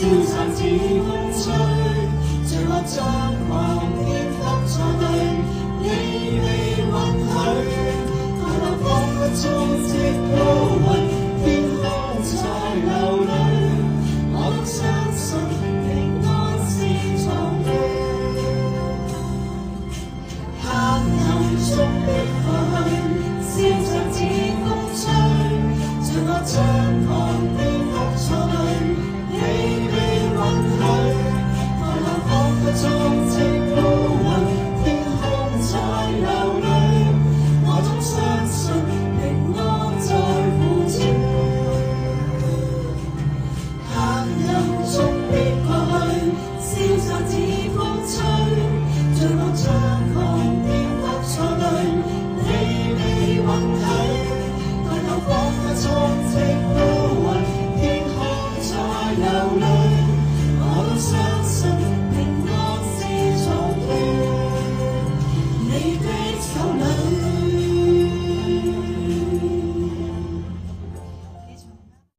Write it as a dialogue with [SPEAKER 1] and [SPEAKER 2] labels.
[SPEAKER 1] 消散似風吹，罪惡張狂顛覆錯對，你未允許，抬頭彷彿充斥烏雲，天空在流淚，我都相信平安是藏於黑暗中的過去，消散似風吹，罪惡張狂顛覆錯對，你未允許，抬頭彷彿充斥烏雲，天空在流淚，我總相信平安在乎主。黑暗中的過去，消散似風吹，罪惡張狂顛覆錯對，你未允許，抬頭彷彿充斥烏雲，天空在流淚。